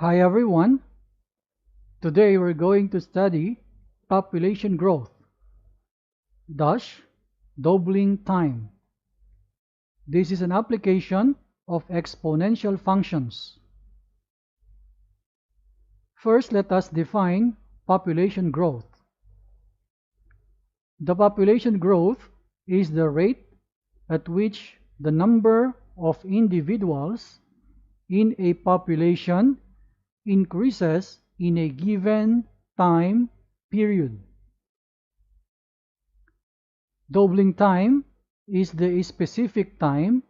Hi everyone, today we're going to study population growth, doubling time. This is an application of exponential functions. First, let us define population growth. The population growth is the rate at which the number of individuals in a population increases in a given time period. Doubling time is the specific time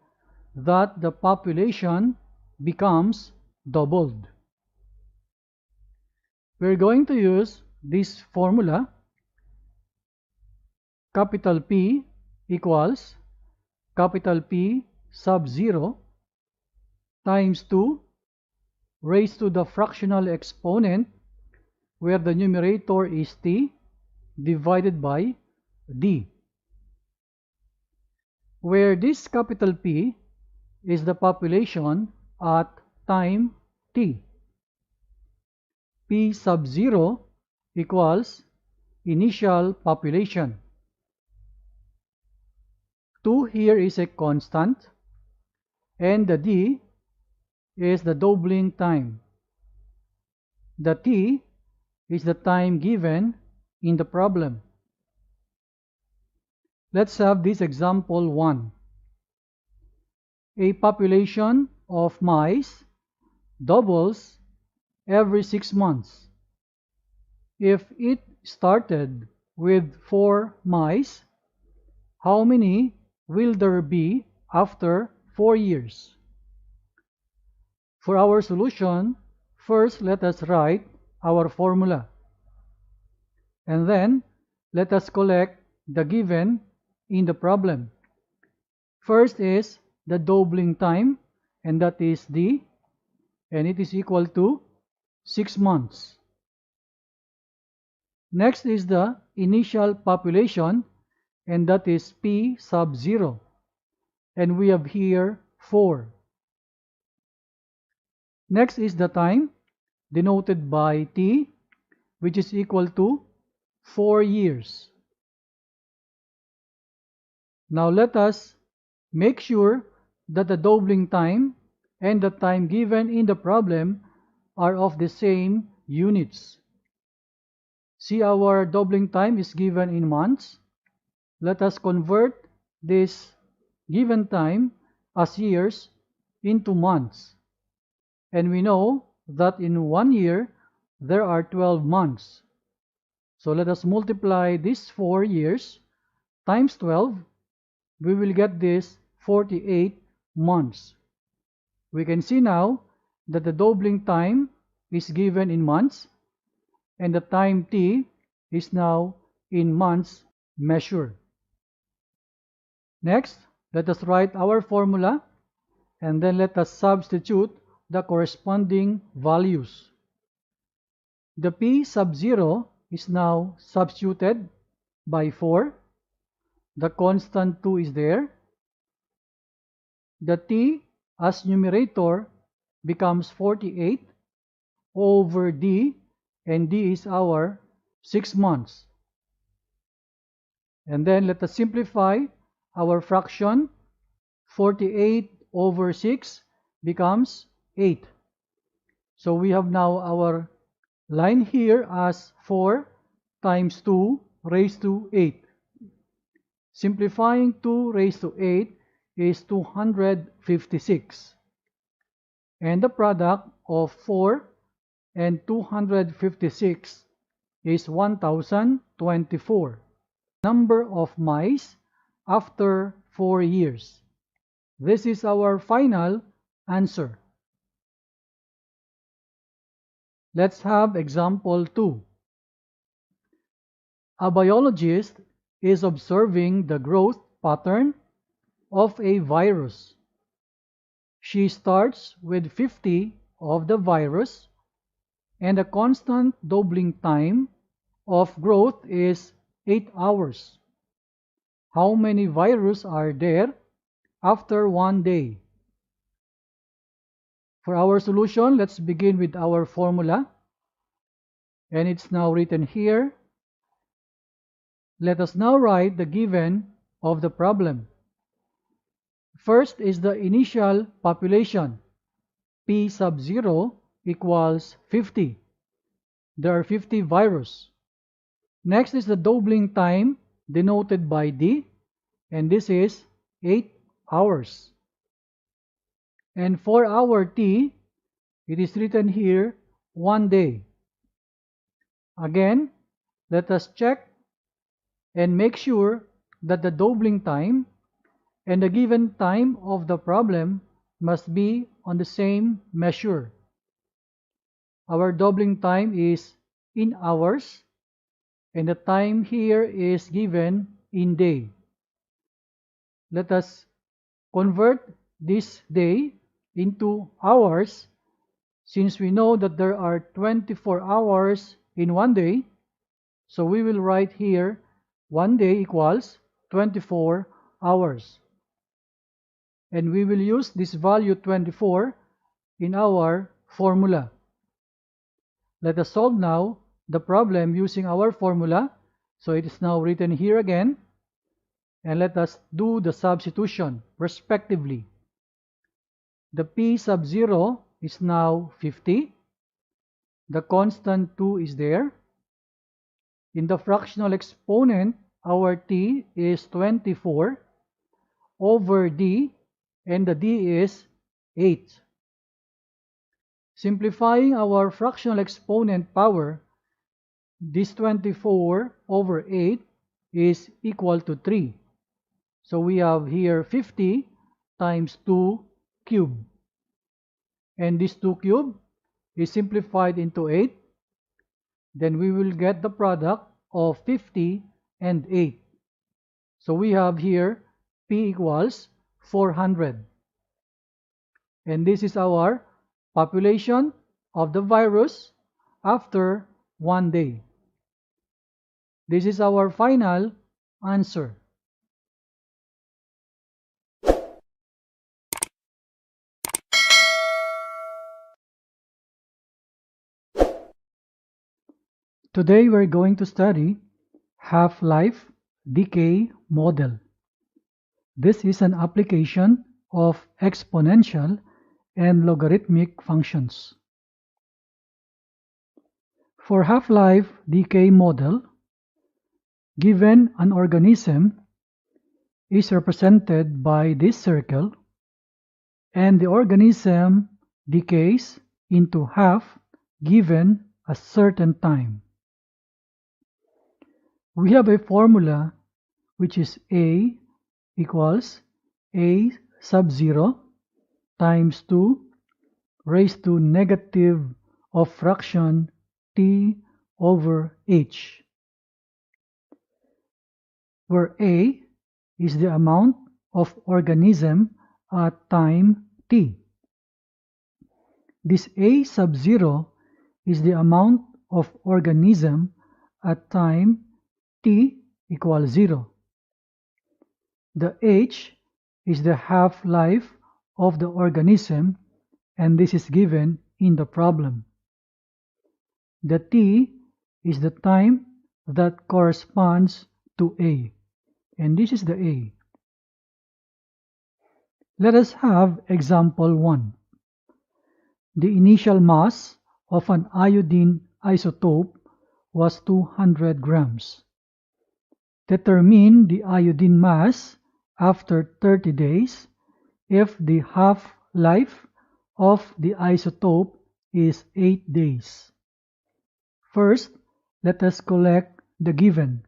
that the population becomes doubled. We're going to use this formula. Capital P equals capital P sub 0 times 2 raised to the fractional exponent, where the numerator is t, divided by d, where this capital P is the population at time t. P sub 0 equals initial population. 2 here is a constant, and the d is the doubling time. The t is the time given in the problem. Let's have this example 1. A population of mice doubles every 6 months. If it started with 4 mice, how many will there be after 4 years? For our solution, first let us write our formula, and then let us collect the given in the problem. First is the doubling time, and that is d, and it is equal to 6 months. Next is the initial population, and that is P sub 0, and we have here 4. Next is the time, denoted by t, which is equal to 4 years. Now let us make sure that the doubling time and the time given in the problem are of the same units. See, our doubling time is given in months. Let us convert this given time as years into months. And we know that in 1 year there are 12 months. So let us multiply these 4 years times 12. We will get this 48 months. We can see now that the doubling time is given in months, and the time t is now in months measured. Next, let us write our formula, and then let us substitute the corresponding values. The P sub 0 is now substituted by 4. The constant 2 is there. The t as numerator becomes 48 over d, and d is our 6 months. And then let us simplify our fraction. 48 over 6 becomes 8. So we have now our line here as 4 times 2 raised to 8. Simplifying 2 raised to 8 is 256. And the product of 4 and 256 is 1024. Number of mice after 4 years. This is our final answer. Let's have example 2. A biologist is observing the growth pattern of a virus. She starts with 50 of the virus, and the constant doubling time of growth is 8 hours. How many virus are there after 1 day? For our solution, let's begin with our formula. And it's now written here. Let us now write the given of the problem. First is the initial population. P sub 0 equals 50. There are 50 virus. Next is the doubling time denoted by D, and this is 8 hours. And for our T, it is written here 1 day. Again, let us check and make sure that the doubling time and the given time of the problem must be on the same measure. Our doubling time is in hours, and the time here is given in day. Let us convert this day into hours, since we know that there are 24 hours in 1 day. So we will write here 1 day equals 24 hours. And we will use this value 24 in our formula. Let us solve now the problem using our formula. So it is now written here again. And let us do the substitution respectively. The P sub 0 is now 50. The constant 2 is there. In the fractional exponent, our T is 24 over D, and the D is 8. Simplifying our fractional exponent power, this 24 over 8 is equal to 3. So we have here 50 times 2 cubed. And this 2 cubed is simplified into 8. Then we will get the product of 50 and 8. So we have here P equals 400. And this is our population of the virus after 1 day. This is our final answer. Today we're going to study half-life decay model. This is an application of exponential and logarithmic functions. For half-life decay model, given an organism is represented by this circle, and the organism decays into half given a certain time. We have a formula which is A equals A sub 0 times 2 raised to negative of fraction T over H, where A is the amount of organism at time T. This A sub 0 is the amount of organism at time T equals 0. The H is the half-life of the organism, and this is given in the problem. The T is the time that corresponds to A, and this is the A. Let us have example 1. The initial mass of an iodine isotope was 200 grams. Determine the iodine mass after 30 days if the half-life of the isotope is 8 days. First, let us collect the given.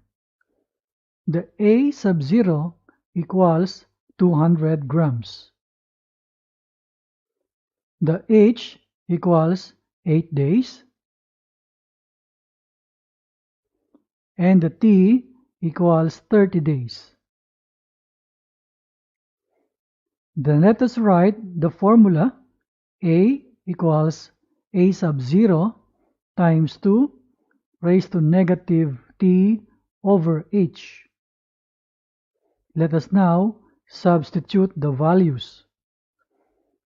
The A sub 0 equals 200 grams. The H equals 8 days. And the T equals 30 days. Then let us write the formula. A equals A sub 0 times 2 raised to negative T over H. Let us now substitute the values.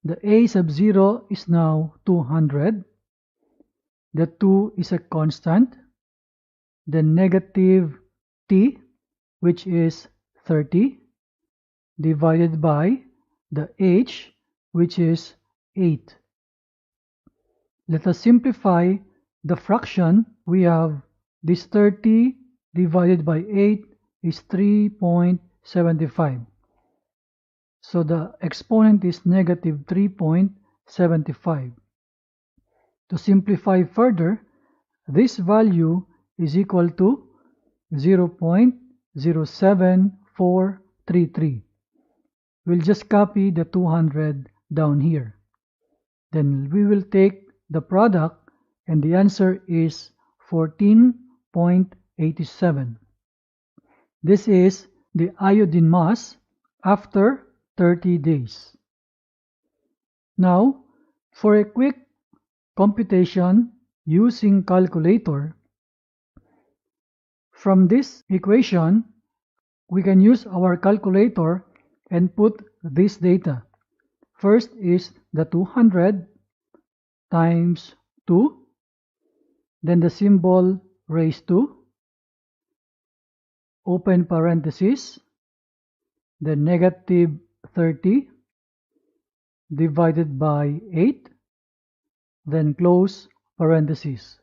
The a sub 0 is now 200. The 2 is a constant. The negative t, which is 30, divided by the h, which is 8. Let us simplify the fraction. We have this 30 divided by 8 is 3.75. So the exponent is negative 3.75. To simplify further, this value is equal to 0.07433. We'll just copy the 200 down here. Then we will take the product, and the answer is 14.87. This is the iodine mass after 30 days. Now, for a quick computation using calculator, from this equation, we can use our calculator and put this data. First is the 200 times 2, then the symbol raised to, open parenthesis, then negative 30 divided by 8, then close parenthesis.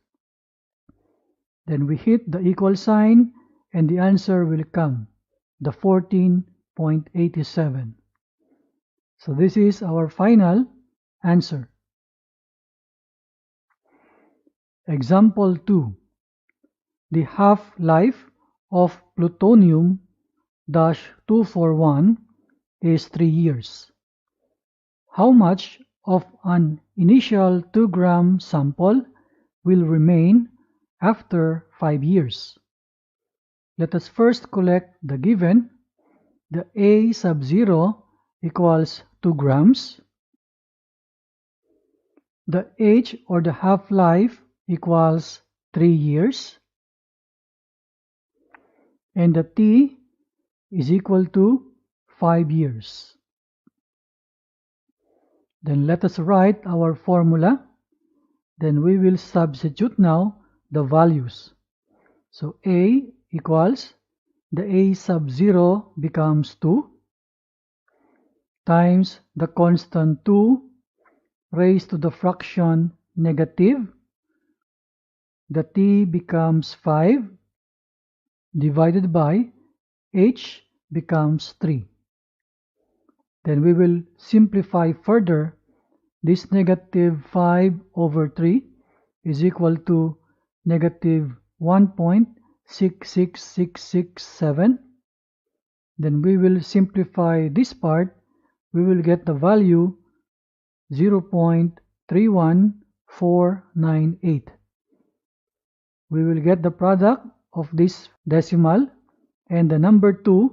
Then we hit the equal sign and the answer will come, the 14.87. So this is our final answer. Example 2. The half-life of plutonium-241 is 3 years. How much of an initial 2-gram sample will remain after 5 years? Let us first collect the given. The a sub 0 equals 2 grams. The h, or the half-life, equals 3 years. And the t is equal to 5 years. Then let us write our formula. Then we will substitute now the values. So a equals, the a sub 0 becomes 2 times the constant 2 raised to the fraction negative. The t becomes 5 divided by h becomes 3. Then we will simplify further. This negative 5 over 3 is equal to negative 1.66667. Then we will simplify this part. We will get the value 0.31498. We will get the product of this decimal and the number 2,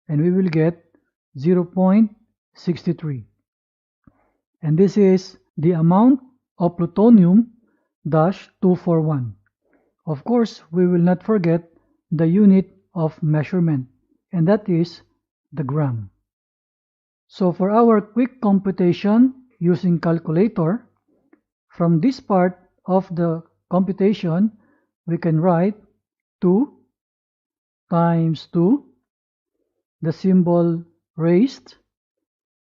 and we will get 0.63. And this is the amount of plutonium-241. Of course, we will not forget the unit of measurement, and that is the gram. So for our quick computation using calculator, from this part of the computation, we can write 2 times 2, the symbol raised,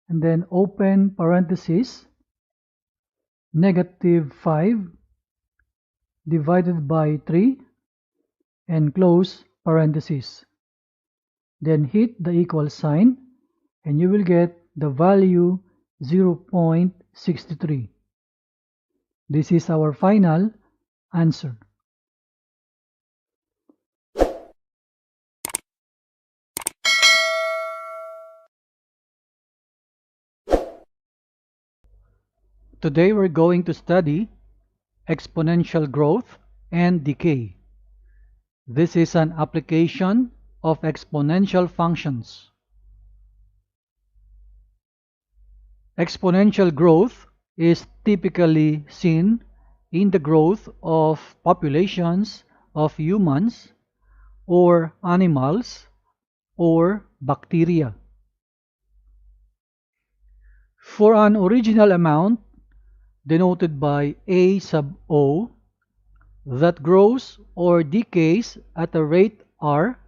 and then open parenthesis, negative 5 divided by 3, and close parenthesis. Then hit the equal sign, and you will get the value 0.63. This is our final answer. Today we're going to study exponential growth and decay. This is an application of exponential functions. Exponential growth is typically seen in the growth of populations of humans or animals or bacteria. For an original amount denoted by A sub O that grows or decays at a rate R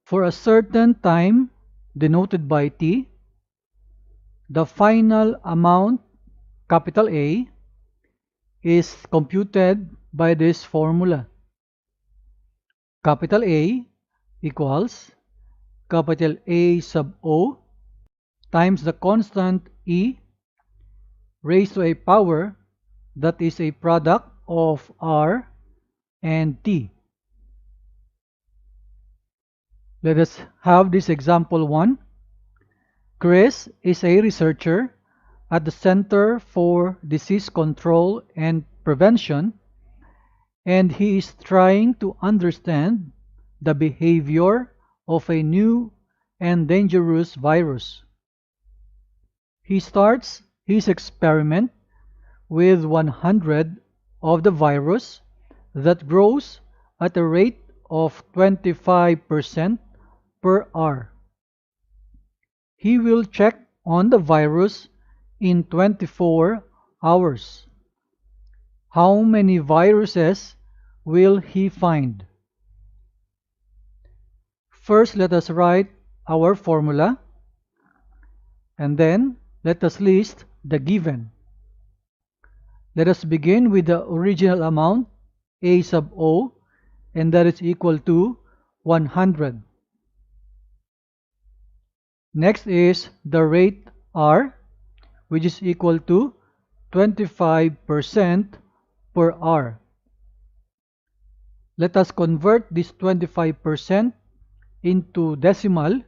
for a certain time denoted by T, the final amount, capital A, is computed by this formula. Capital A equals capital A sub O times the constant E raised to a power that is a product of R and T. Let us have this example 1. Chris is a researcher at the Center for Disease Control and Prevention, and he is trying to understand the behavior of a new and dangerous virus. He starts his experiment with 100 of the virus that grows at a rate of 25% per hour. He will check on the virus in 24 hours. How many viruses will he find? First, let us write our formula, and then let us list the given. Let us begin with the original amount, A sub O, and that is equal to 100. Next is the rate R, which is equal to 25% per hour. Let us convert this 25% into decimal.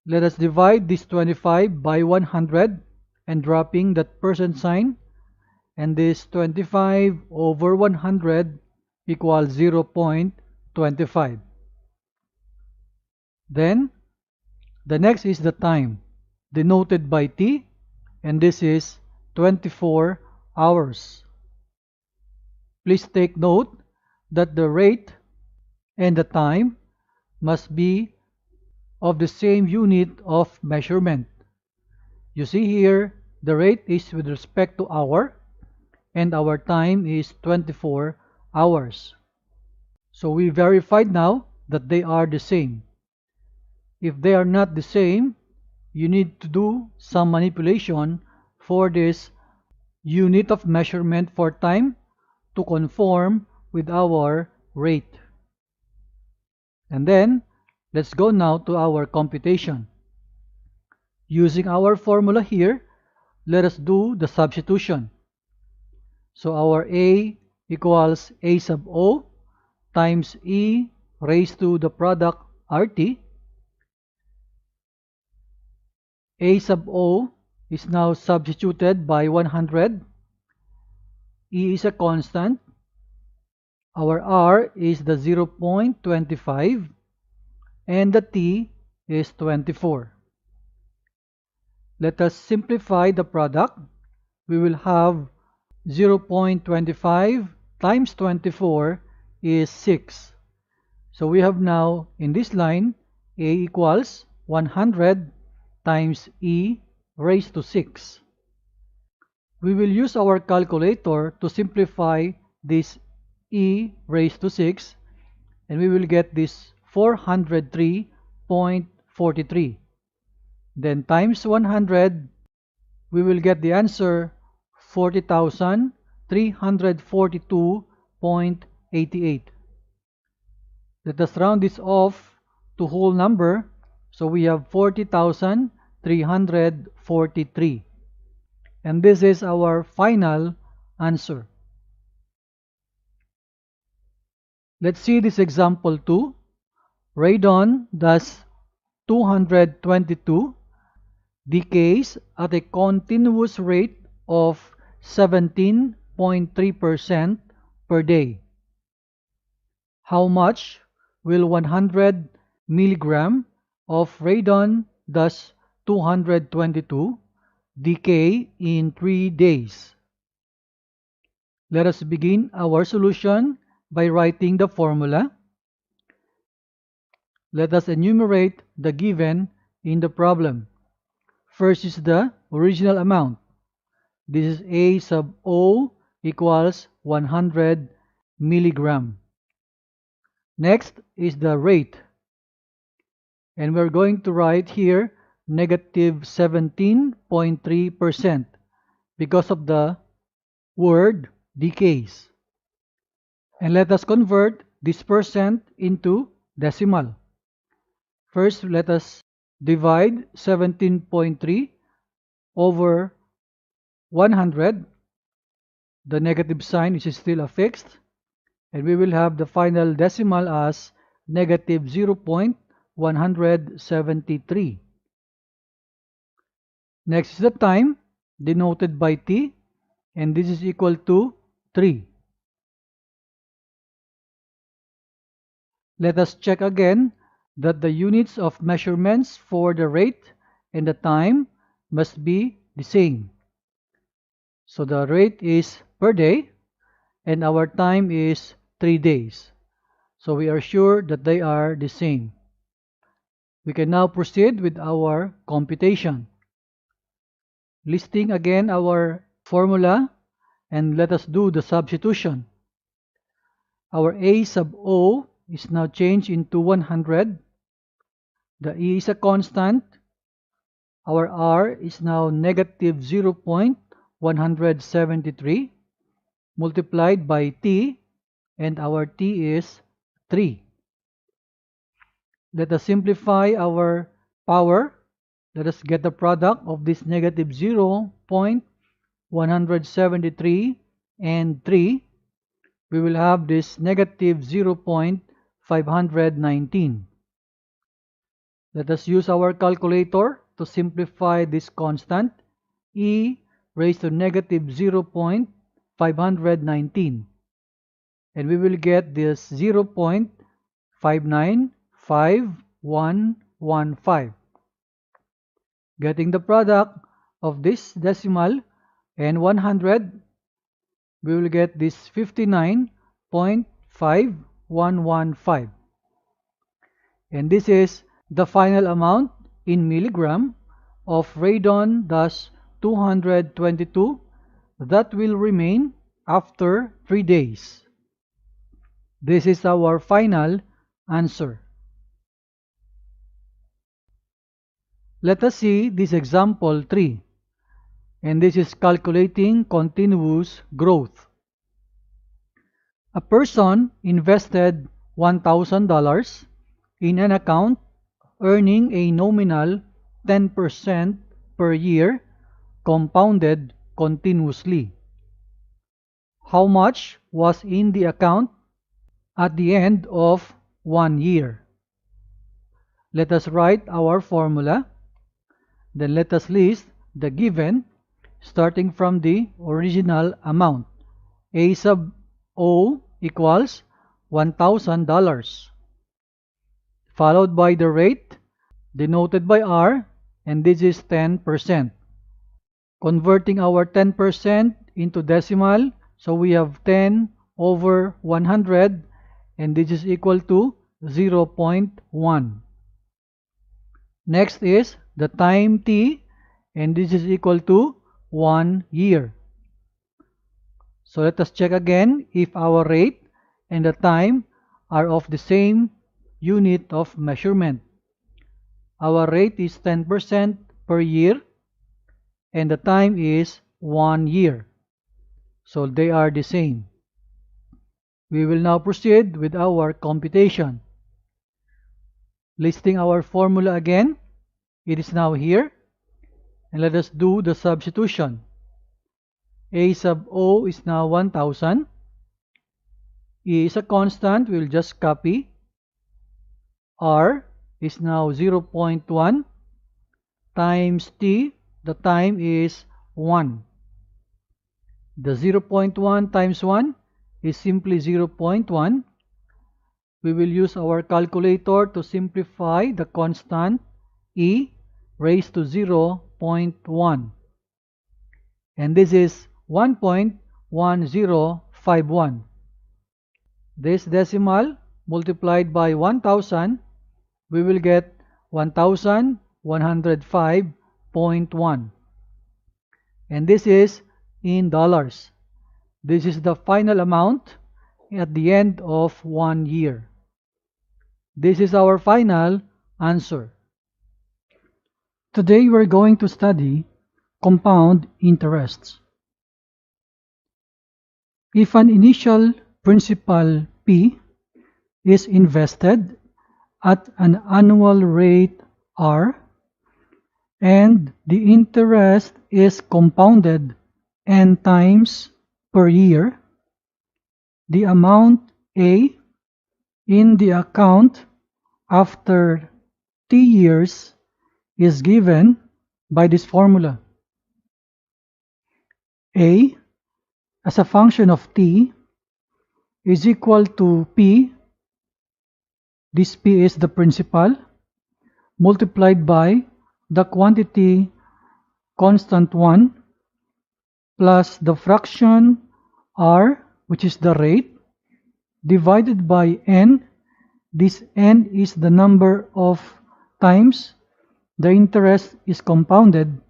Let us divide this 25 by 100 and dropping that percent sign, and this 25 over 100 equals 0.25. Then the next is the time denoted by T, and this is 24 hours. Please take note that the rate and the time must be of the same unit of measurement. You see here, the rate is with respect to hour, and our time is 24 hours. So we verified now that they are the same. If they are not the same, you need to do some manipulation for this unit of measurement for time to conform with our rate. And then, let's go now to our computation. Using our formula here, let us do the substitution. So our A equals A sub O times E raised to the product RT. A sub O is now substituted by 100. E is a constant. Our R is the 0.25 and the T is 24. Let us simplify the product. We will have 0.25 times 24 is 6. So we have now in this line A equals 100 times E raised to 6. We will use our calculator to simplify this E raised to 6, and we will get this 403.43. Then times 100, we will get the answer 40,342.88. Let us round this off to whole number, so we have 40,343. And this is our final answer. Let's see this example 2. Radon does 222 decays at a continuous rate of 17.3% per day. How much will 100 milligram of radon does 222 decay in 3 days? Let us begin our solution by writing the formula. Let us enumerate the given in the problem. First is the original amount. This is A sub O equals 100 milligram. Next is the rate. And we're going to write here negative 17.3% because of the word decays. And let us convert this percent into decimal. First, let us divide 17.3 over 100. The negative sign is still affixed, and we will have the final decimal as negative 0.173. Next is the time, denoted by T, and this is equal to 3. Let us check again that the units of measurements for the rate and the time must be the same. So the rate is per day and our time is 3 days. So we are sure that they are the same. We can now proceed with our computation. Listing again our formula, and let us do the substitution. Our A sub O is now changed into 100. The E is a constant. Our R is now negative 0.173 multiplied by T, and our T is 3. Let us simplify our power. Let us get the product of this negative 0.173 and 3. We will have this negative 0.519. Let us use our calculator to simplify this constant, e raised to negative 0.519. And we will get this 0.595115. Getting the product of this decimal and 100, we will get this 59.5115. And this is the final amount in milligram of radon-222 that will remain after 3 days. This is our final answer. Let us see this example 3, and this is calculating continuous growth. A person invested $1,000 in an account earning a nominal 10% per year compounded continuously. How much was in the account at the end of 1 year? Let us write our formula. Then let us list the given starting from the original amount. A sub O equals $1,000, followed by the rate denoted by R, and this is 10%. Converting our 10% into decimal, so we have 10 over 100, and this is equal to 0.1. Next is the time T, and this is equal to 1 year. So let us check again if our rate and the time are of the same unit of measurement. Our rate is 10% per year and the time is 1 year. So they are the same. We will now proceed with our computation. Listing our formula again, it is now here, and let us do the substitution. A sub O is now 1,000. E is a constant, we will just copy. R is now 0.1 times T, the time is 1. The 0.1 times 1 is simply 0.1. We will use our calculator to simplify the constant E raised to 0.1. And this is 1.1051. This decimal multiplied by 1000, we will get 1105.1. and this is in dollars. This is the final amount at the end of 1 year. This is our final answer. Today we're going to study compound interests. If an initial principal P is invested at an annual rate R and the interest is compounded n times per year, the amount A in the account after T years is given by this formula. A as a function of T is equal to P, this P is the principal, multiplied by the quantity constant 1 plus the fraction R, which is the rate, divided by n. This n is the number of times the interest is compounded,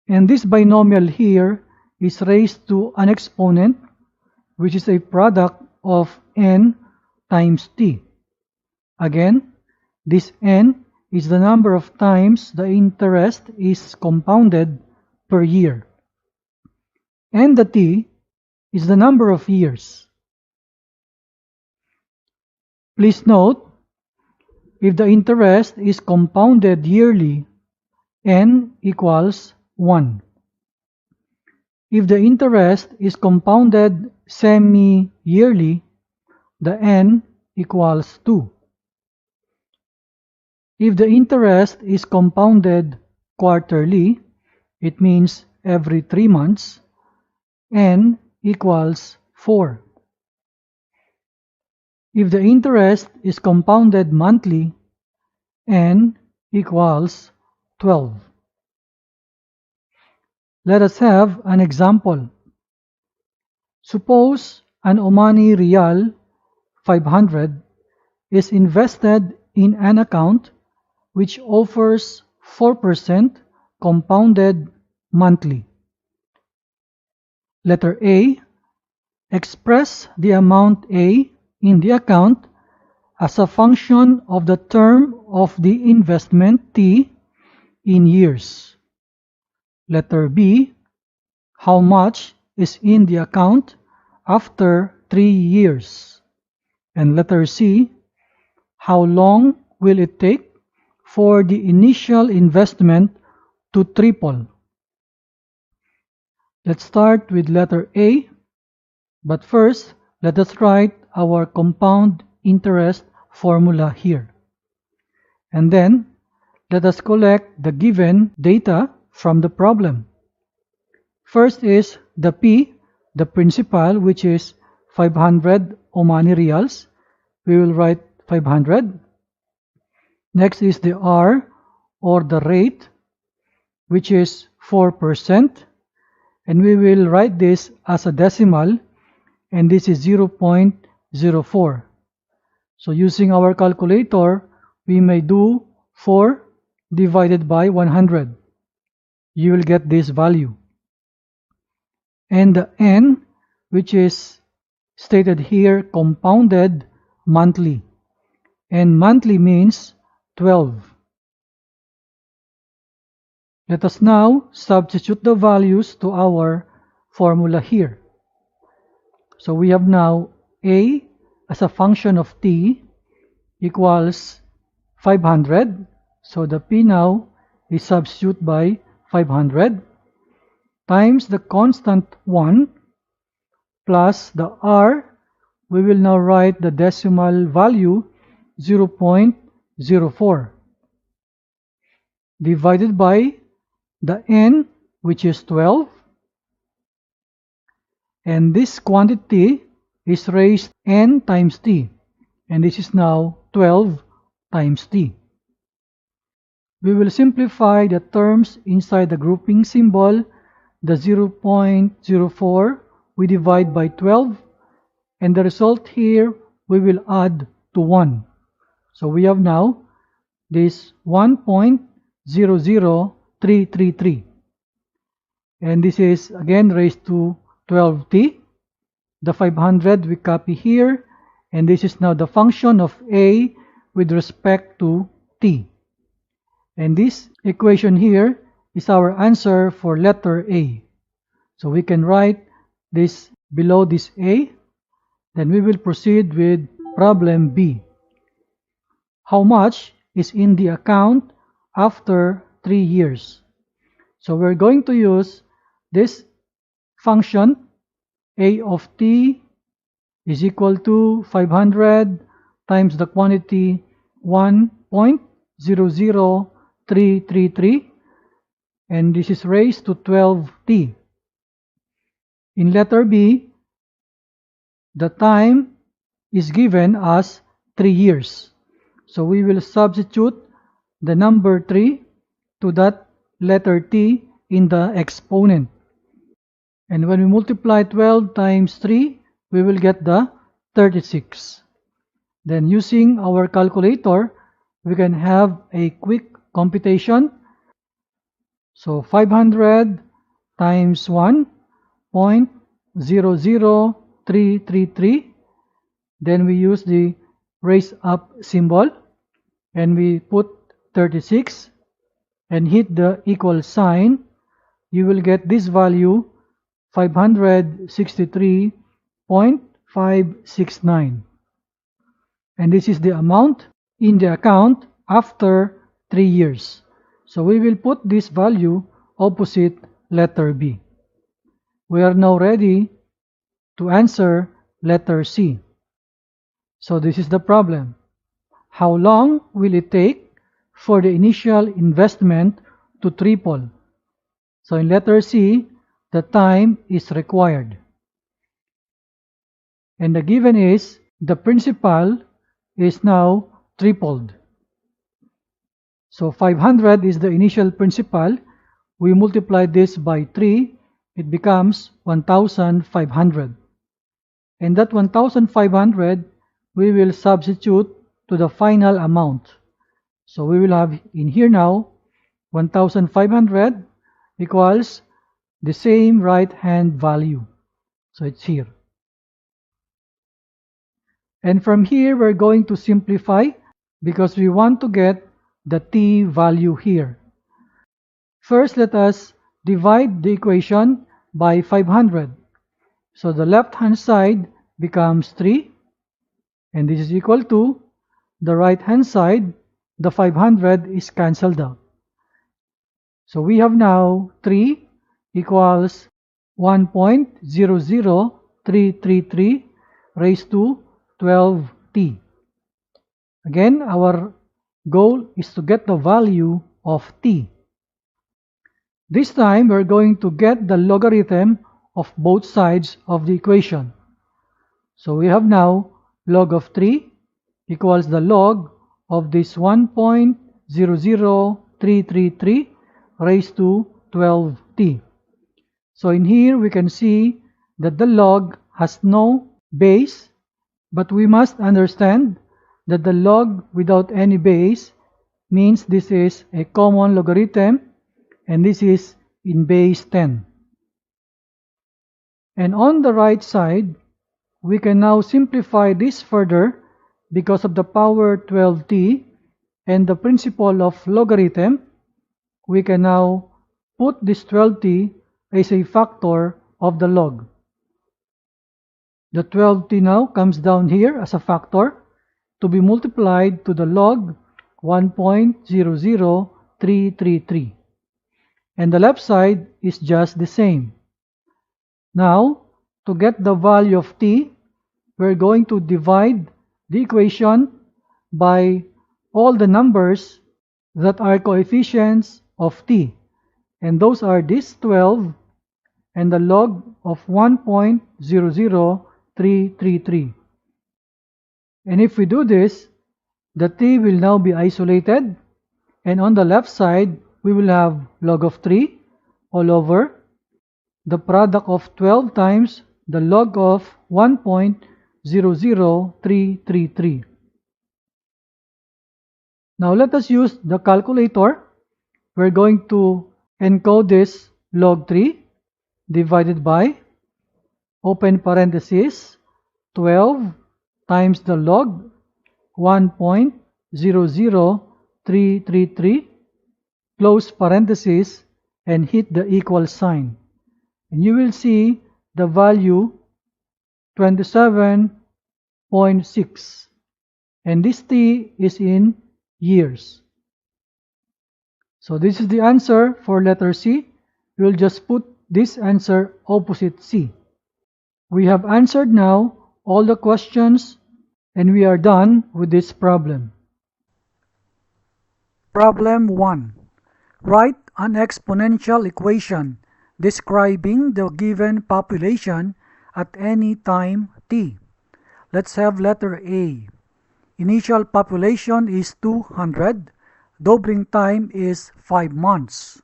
and this binomial here is raised to an exponent, which is a product of n times t. Again, this n is the number of times the interest is compounded per year, and the t is the number of years. Please note, if the interest is compounded yearly, n equals 1. If the interest is compounded semi-yearly, the n equals 2. If the interest is compounded quarterly, it means every 3 months, n equals 4. If the interest is compounded monthly, n equals 12. Let us have an example. Suppose an Omani Rial 500 is invested in an account which offers 4% compounded monthly. Letter A. Express the amount A in the account as a function of the term of the investment T in years. Letter B. How much is in the account after 3 years? And letter C. How long will it take for the initial investment to triple? Let's start with letter A, but first let us write our compound interest formula here. And then let us collect the given data from the problem. First is the P, the principal, which is 500 Omani Rials. We will write 500. Next is the R, or the rate, which is 4%. And we will write this as a decimal, and this is 0.04. So using our calculator, we may do 4 divided by 100. You will get this value. And the N, which is stated here, compounded monthly. And monthly means 12. Let us now substitute the values to our formula here. So we have now A as a function of T equals 500. So the P now is substituted by 500 times the constant 1 plus the R. We will now write the decimal value 0.04 divided by the N, which is 12, and this quantity is raised N times T, and this is now 12 times T. We will simplify the terms inside the grouping symbol. The 0.04 we divide by 12, and the result here we will add to 1. So we have now this 1.00333. and this is again raised to 12t. The 500 we copy here, and this is now the function of a with respect to t. And this equation here is our answer for letter A. So we can write this below this A. Then we will proceed with problem B. How much is in the account after 3 years? So we're going to use this function A of t is equal to 500 times the quantity 1.00333, and this is raised to 12t. In letter B, the time is given as 3 years. So we will substitute the number 3 to that letter t in the exponent. And when we multiply 12 times 3, we will get the 36. Then using our calculator, we can have a quick computation. So 500 times 1.00333. Then we use the raise up symbol and we put 36 and hit the equal sign. You will get this value 563.569. And this is the amount in the account after 3 years. So we will put this value opposite letter B. We are now ready to answer letter C. So this is the problem. How long will it take for the initial investment to triple? So in letter C, the time is required. And the given is the principal is now tripled. So 500 is the initial principal. We multiply this by 3, it becomes 1,500. And that 1,500 we will substitute to the final amount. So we will have in here now 1,500 equals the same right hand value. So it's here. And from here we're going to simplify because we want to get the t value here. First, let us divide the equation by 500. So the left hand side becomes 3, and this is equal to the right hand side. The 500 is cancelled out. So we have now 3 equals 1.00333 raised to 12t. Again, our goal is to get the value of t. This time, we're going to get the logarithm of both sides of the equation. So we have now log of 3 equals the log of this 1.00333 raised to 12t. So in here, we can see that the log has no base, but we must understand that the log without any base means this is a common logarithm and this is in base 10. And on the right side, we can now simplify this further because of the power 12t and the principle of logarithm. We can now put this 12t as a factor of the log. The 12t now comes down here as a factor to be multiplied to the log 1.00333. And the left side is just the same. Now, to get the value of t, we're going to divide the equation by all the numbers that are coefficients of t. And those are this 12 and the log of 1.00333. And if we do this, the t will now be isolated, and on the left side we will have log of 3 all over the product of 12 times the log of 1.00333. Now let us use the calculator. We're going to encode this log 3 divided by, open parenthesis, 12 times the log 1.00333, close parenthesis, and hit the equal sign. And you will see the value 27.6. And this t is in years. So this is the answer for letter C. We will just put this answer opposite C. We have answered now all the questions and we are done with this problem. Problem 1. Write an exponential equation describing the given population at any time t. Let's have letter A. Initial population is 200. Doubling time is 5 months.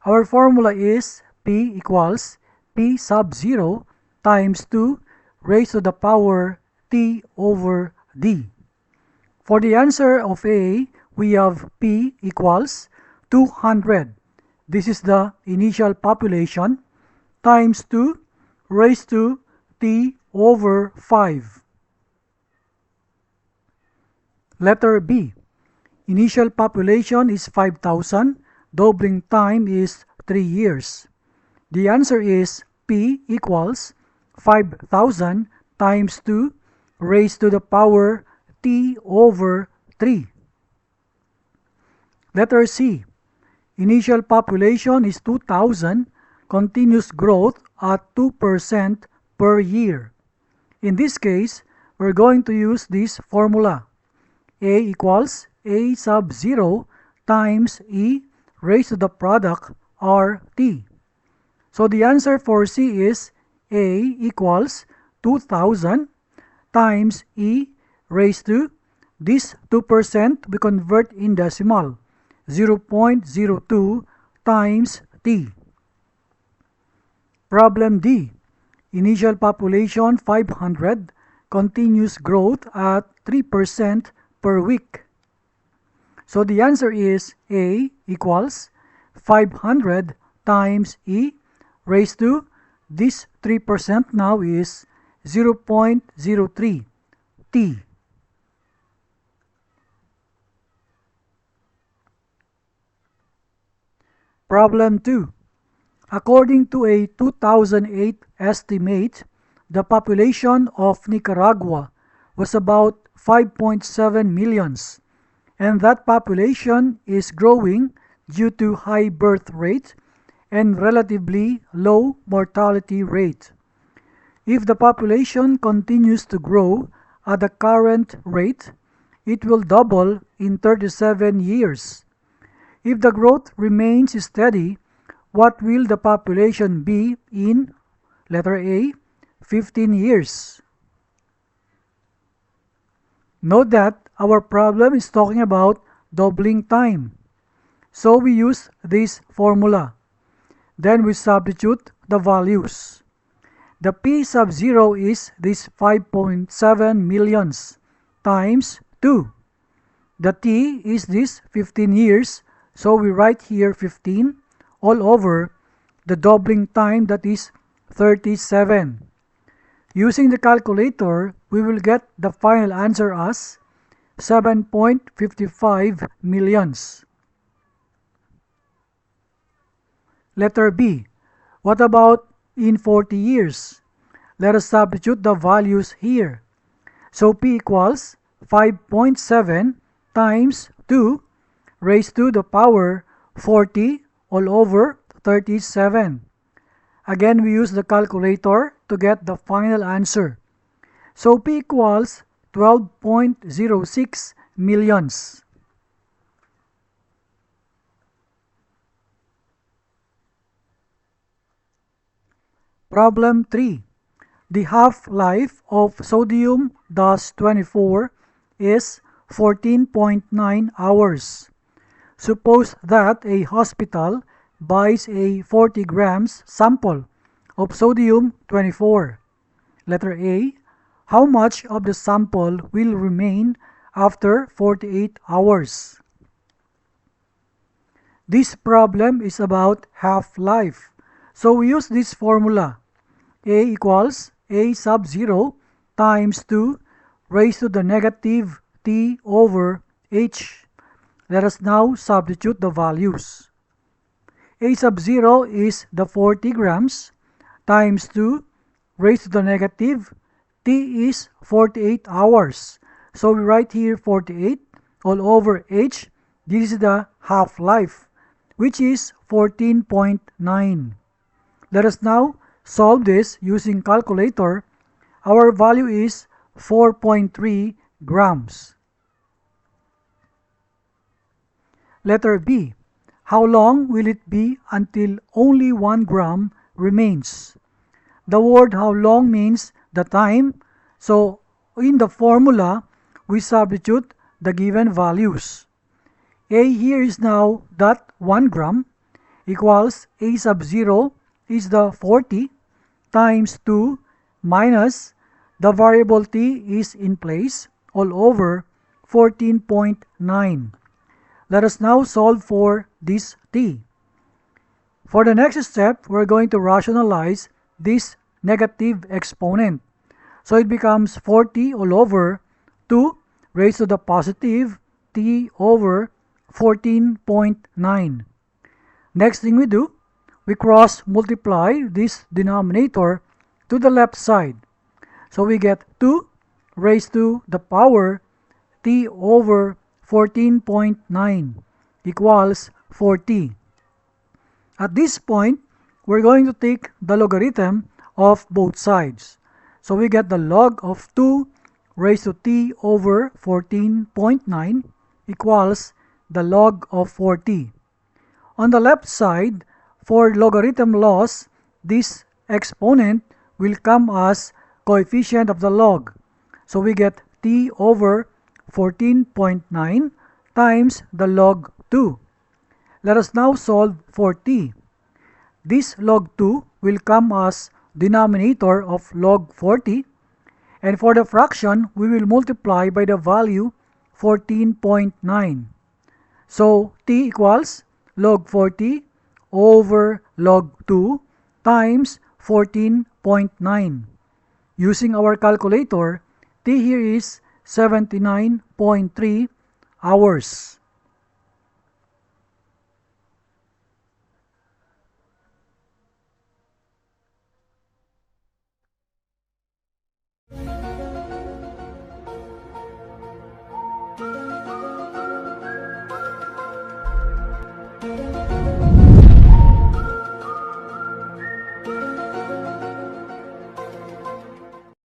Our formula is P equals P sub 0 times 2 raised to the power T over D. For the answer of A, we have P equals 200. This is the initial population times 2 raised to T over 5. Letter B. Initial population is 5,000. Doubling time is 3 years. The answer is P equals 5,000 times 2 raised to the power T over 3. Letter C. Initial population is 2,000. Continuous growth at 2% per year. In this case, we're going to use this formula. A equals A sub 0 times E raised to the product RT. So the answer for C is A equals 2,000 times E raised to, this 2% we convert in decimal, 0.02 times T. Problem D. Initial population 500, continuous growth at 3% per week. So the answer is A equals 500 times E raised to, this 3% now is 0.03 T. Problem 2. According to a 2008 estimate, the population of Nicaragua was about 5.7 millions, and that population is growing due to high birth rate and relatively low mortality rate. If the population continues to grow at the current rate, it will double in 37 years. If the growth remains steady, what will the population be in, letter A, 15 years? Note that our problem is talking about doubling time. So we use this formula. Then we substitute the values. The P sub 0 is this 5.7 millions times 2. The T is this 15 years, so we write here 15 all over the doubling time, that is 37. Using the calculator, we will get the final answer as 7.55 millions. Letter B. What about in 40 years? Let us substitute the values here. So P equals 5.7 times 2 raised to the power 40 all over 37. Again, we use the calculator to get the final answer. So P equals 12.06 millions. Problem 3. The half-life of sodium -24 is 14.9 hours. Suppose that a hospital buys a 40 grams sample of sodium 24. Letter A. How much of the sample will remain after 48 hours? This problem is about half-life. So we use this formula. A equals A sub 0 times 2 raised to the negative t over h. Let us now substitute the values. A sub 0 is the 40 grams times 2 raised to the negative t is 48 hours. So we write here 48 all over h. This is the half-life, which is 14.9. Let us now solve this using calculator. Our value is 4.3 grams. Letter B. How long will it be until only 1 gram remains? The word how long means the time. So in the formula, we substitute the given values. A here is now that 1 gram equals A sub 0 is the 40 times 2 minus the variable t is in place all over 14.9. Let us now solve for this t. For the next step, we're going to rationalize this negative exponent. So it becomes 40 all over 2 raised to the positive t over 14.9. Next thing we do, we cross multiply this denominator to the left side. So we get 2 raised to the power t over 14.9 equals 40. At this point, we're going to take the logarithm of both sides. So we get the log of 2 raised to t over 14.9 equals the log of 40. On the left side, for logarithm laws, this exponent will come as coefficient of the log. So we get t over 14.9 times the log 2. Let us now solve for t. This log 2 will come as denominator of log 40, and for the fraction, we will multiply by the value 14.9. So t equals log 40 over log 2 times 14.9. Using our calculator, t here is 79.3 hours.